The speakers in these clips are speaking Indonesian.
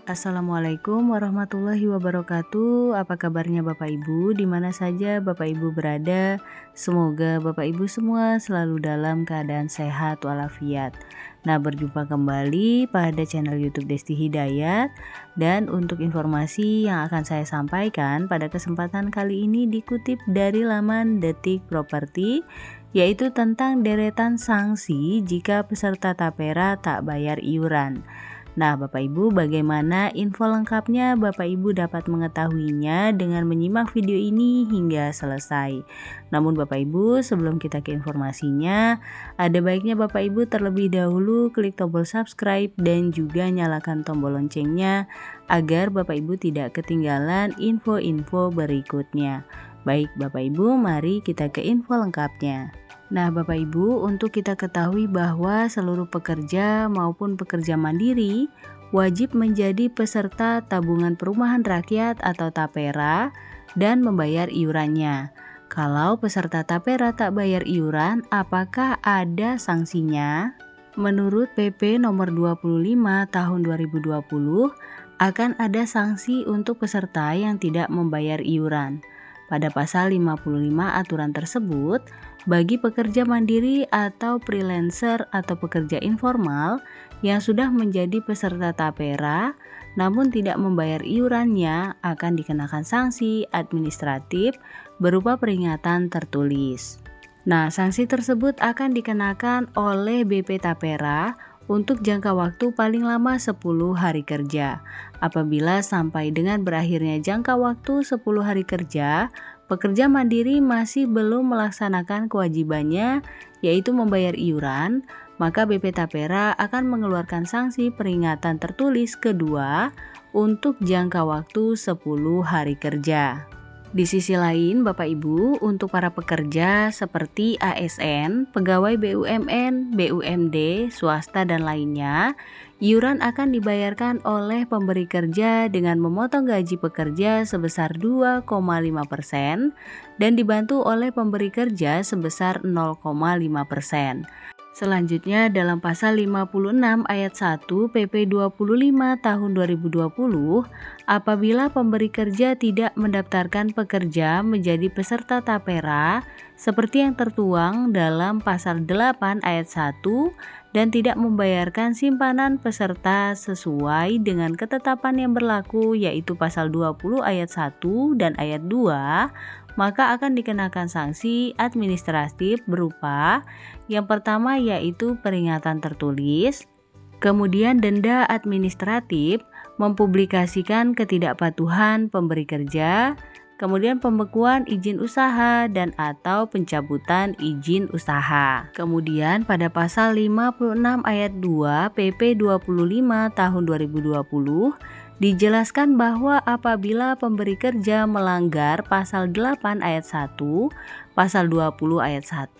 Assalamualaikum warahmatullahi wabarakatuh. Apa kabarnya Bapak Ibu? Di mana saja Bapak Ibu berada? Semoga Bapak Ibu semua selalu dalam keadaan sehat walafiat. Nah, berjumpa kembali pada channel YouTube Desti Hidayat, dan untuk informasi yang akan saya sampaikan pada kesempatan kali ini dikutip dari laman Detik Properti, yaitu tentang deretan sanksi jika peserta tapera tak bayar iuran. Nah, Bapak Ibu, bagaimana info lengkapnya? Bapak Ibu dapat mengetahuinya dengan menyimak video ini hingga selesai. Namun Bapak Ibu, sebelum kita ke informasinya, ada baiknya Bapak Ibu terlebih dahulu klik tombol subscribe dan juga nyalakan tombol loncengnya agar Bapak Ibu tidak ketinggalan info-info berikutnya. Baik Bapak Ibu, mari kita ke info lengkapnya. Nah Bapak Ibu, untuk kita ketahui bahwa seluruh pekerja maupun pekerja mandiri wajib menjadi peserta tabungan perumahan rakyat atau tapera dan membayar iurannya. Kalau peserta tapera tak bayar iuran, apakah ada sanksinya? Menurut PP nomor 25 tahun 2020, akan ada sanksi untuk peserta yang tidak membayar iuran. Pada pasal 55 aturan tersebut, bagi pekerja mandiri atau freelancer atau pekerja informal yang sudah menjadi peserta tapera namun tidak membayar iurannya akan dikenakan sanksi administratif berupa peringatan tertulis. Nah, sanksi tersebut akan dikenakan oleh BP Tapera untuk jangka waktu paling lama 10 hari kerja. Apabila sampai dengan berakhirnya jangka waktu 10 hari kerja, pekerja mandiri masih belum melaksanakan kewajibannya yaitu membayar iuran, maka BP Tapera akan mengeluarkan sanksi peringatan tertulis kedua untuk jangka waktu 10 hari kerja. Di sisi lain, Bapak Ibu, untuk para pekerja seperti ASN, pegawai BUMN, BUMD, swasta dan lainnya, iuran akan dibayarkan oleh pemberi kerja dengan memotong gaji pekerja sebesar 2,5% dan dibantu oleh pemberi kerja sebesar 0,5%. Selanjutnya dalam pasal 56 ayat 1 PP 25 tahun 2020, apabila pemberi kerja tidak mendaftarkan pekerja menjadi peserta tapera seperti yang tertuang dalam pasal 8 ayat 1 dan tidak membayarkan simpanan peserta sesuai dengan ketetapan yang berlaku yaitu pasal 20 ayat 1 dan ayat 2, maka akan dikenakan sanksi administratif berupa yang pertama yaitu peringatan tertulis, kemudian denda administratif, mempublikasikan ketidakpatuhan pemberi kerja, kemudian pembekuan izin usaha dan atau pencabutan izin usaha. Kemudian pada pasal 56 ayat 2 PP 25 tahun 2020 dijelaskan bahwa apabila pemberi kerja melanggar pasal 8 ayat 1, pasal 20 ayat 1,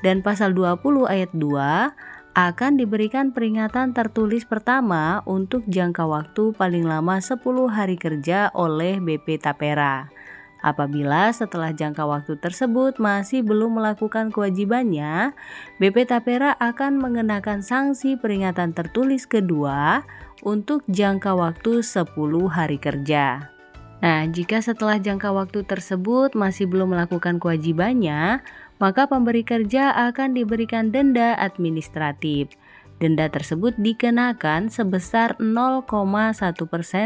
dan pasal 20 ayat 2, akan diberikan peringatan tertulis pertama untuk jangka waktu paling lama 10 hari kerja oleh BP Tapera. Apabila setelah jangka waktu tersebut masih belum melakukan kewajibannya, BP Tapera akan mengenakan sanksi peringatan tertulis kedua untuk jangka waktu 10 hari kerja. Nah, jika setelah jangka waktu tersebut masih belum melakukan kewajibannya, maka pemberi kerja akan diberikan denda administratif. Denda tersebut dikenakan sebesar 0,1%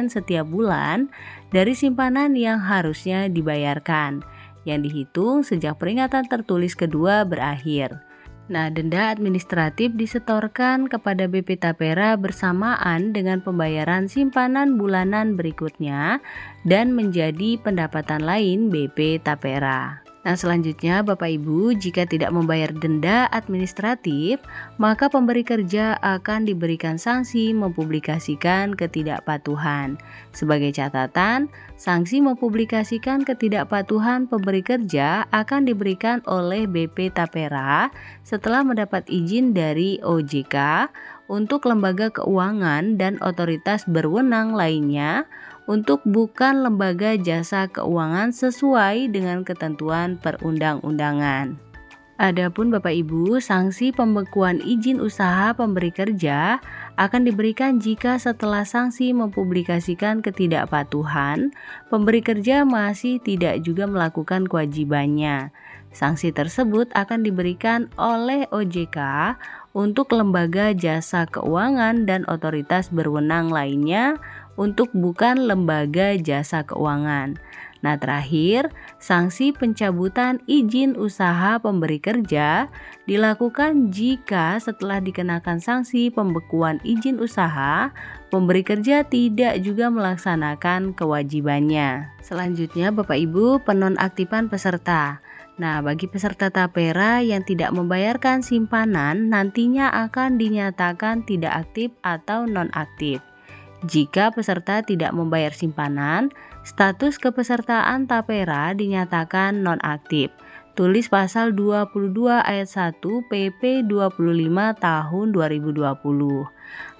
setiap bulan dari simpanan yang harusnya dibayarkan, yang dihitung sejak peringatan tertulis kedua berakhir. Nah, denda administratif disetorkan kepada BP Tapera bersamaan dengan pembayaran simpanan bulanan berikutnya dan menjadi pendapatan lain BP Tapera. Nah, selanjutnya Bapak Ibu, jika tidak membayar denda administratif, maka pemberi kerja akan diberikan sanksi mempublikasikan ketidakpatuhan. Sebagai catatan, sanksi mempublikasikan ketidakpatuhan pemberi kerja akan diberikan oleh BP Tapera setelah mendapat izin dari OJK untuk lembaga keuangan dan otoritas berwenang lainnya untuk bukan lembaga jasa keuangan sesuai dengan ketentuan perundang-undangan. Adapun Bapak Ibu, sanksi pembekuan izin usaha pemberi kerja akan diberikan jika setelah sanksi mempublikasikan ketidakpatuhan, pemberi kerja masih tidak juga melakukan kewajibannya. Sanksi tersebut akan diberikan oleh OJK untuk lembaga jasa keuangan dan otoritas berwenang lainnya untuk bukan lembaga jasa keuangan. Nah, terakhir, sanksi pencabutan izin usaha pemberi kerja dilakukan jika setelah dikenakan sanksi pembekuan izin usaha, pemberi kerja tidak juga melaksanakan kewajibannya. Selanjutnya, Bapak Ibu, penonaktifan peserta. Nah, bagi peserta tapera yang tidak membayarkan simpanan nantinya akan dinyatakan tidak aktif atau nonaktif. Jika peserta tidak membayar simpanan, status kepesertaan tapera dinyatakan nonaktif. Tulis pasal 22 ayat 1 PP 25 tahun 2020.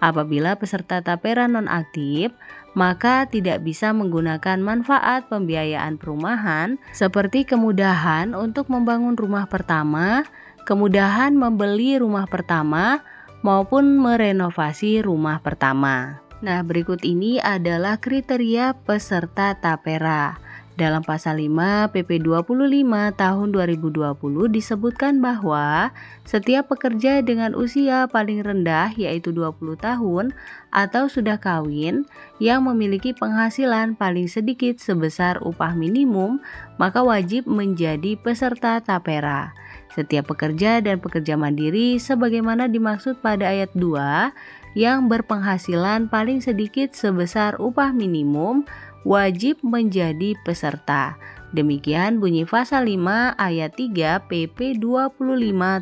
Apabila peserta tapera nonaktif, maka tidak bisa menggunakan manfaat pembiayaan perumahan seperti kemudahan untuk membangun rumah pertama, kemudahan membeli rumah pertama, maupun merenovasi rumah pertama. Nah, berikut ini adalah kriteria peserta tapera. Dalam pasal 5 PP 25 tahun 2020 disebutkan bahwa setiap pekerja dengan usia paling rendah yaitu 20 tahun atau sudah kawin yang memiliki penghasilan paling sedikit sebesar upah minimum maka wajib menjadi peserta tapera. Setiap pekerja dan pekerja mandiri sebagaimana dimaksud pada ayat 2 yang berpenghasilan paling sedikit sebesar upah minimum wajib menjadi peserta. Demikian bunyi pasal 5 ayat 3 PP 25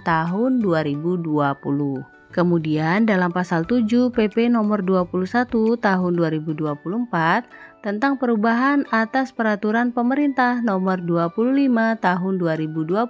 tahun 2020. Kemudian dalam pasal 7 PP nomor 21 tahun 2024 tentang perubahan atas peraturan pemerintah nomor 25 tahun 2020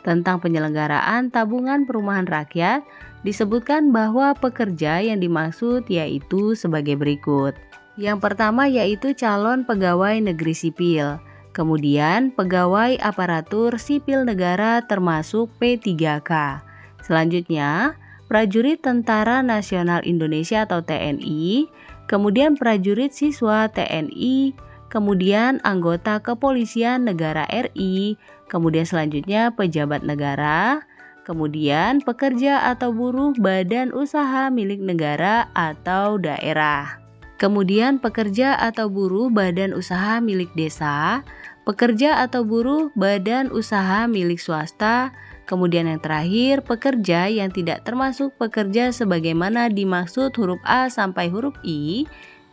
tentang penyelenggaraan tabungan perumahan rakyat disebutkan bahwa pekerja yang dimaksud yaitu sebagai berikut. Yang pertama yaitu calon pegawai negeri sipil, kemudian pegawai aparatur sipil negara termasuk P3K. Selanjutnya, prajurit Tentara Nasional Indonesia atau TNI, kemudian prajurit siswa TNI, kemudian anggota kepolisian negara RI, kemudian selanjutnya pejabat negara, kemudian pekerja atau buruh badan usaha milik negara atau daerah. Kemudian pekerja atau buruh badan usaha milik desa, pekerja atau buruh badan usaha milik swasta, kemudian yang terakhir pekerja yang tidak termasuk pekerja sebagaimana dimaksud huruf A sampai huruf I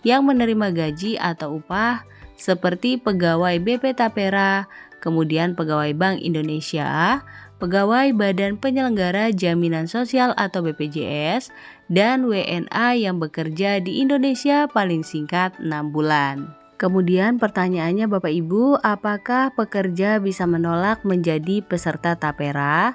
yang menerima gaji atau upah seperti pegawai BP Tapera, kemudian pegawai Bank Indonesia, pegawai Badan Penyelenggara Jaminan Sosial atau BPJS, dan WNA yang bekerja di Indonesia paling singkat 6 bulan. Kemudian pertanyaannya Bapak Ibu, apakah pekerja bisa menolak menjadi peserta tapera?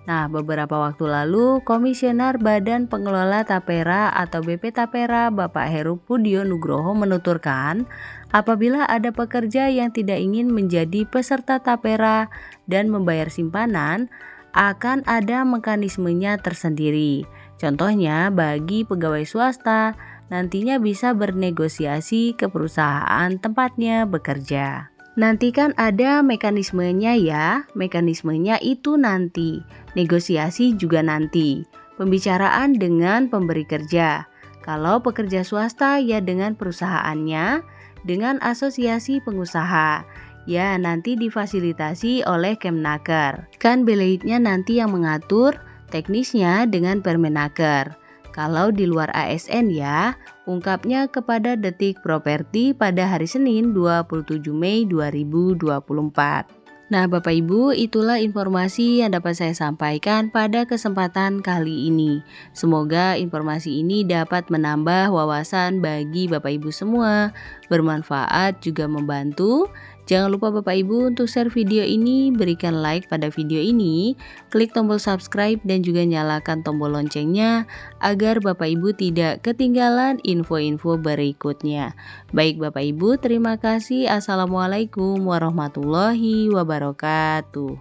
Nah, beberapa waktu lalu Komisioner Badan Pengelola Tapera atau BP Tapera Bapak Heru Pudio Nugroho menuturkan, apabila ada pekerja yang tidak ingin menjadi peserta tapera dan membayar simpanan, akan ada mekanismenya tersendiri. Contohnya bagi pegawai swasta, nantinya bisa bernegosiasi ke perusahaan tempatnya bekerja. Nanti kan ada mekanismenya ya, mekanismenya itu nanti, negosiasi juga nanti, pembicaraan dengan pemberi kerja. Kalau pekerja swasta ya dengan perusahaannya, dengan asosiasi pengusaha, ya nanti difasilitasi oleh Kemnaker. Kan Beleitnya nanti yang mengatur, teknisnya dengan Permenaker. Kalau di luar ASN ya, ungkapnya kepada Detik Properti pada hari Senin 27 Mei 2024. Nah Bapak Ibu, itulah informasi yang dapat saya sampaikan pada kesempatan kali ini. Semoga informasi ini dapat menambah wawasan bagi Bapak Ibu semua, bermanfaat juga membantu. Jangan lupa Bapak Ibu untuk share video ini, berikan like pada video ini, klik tombol subscribe dan juga nyalakan tombol loncengnya agar Bapak Ibu tidak ketinggalan info-info berikutnya. Baik Bapak Ibu, terima kasih. Assalamualaikum warahmatullahi wabarakatuh.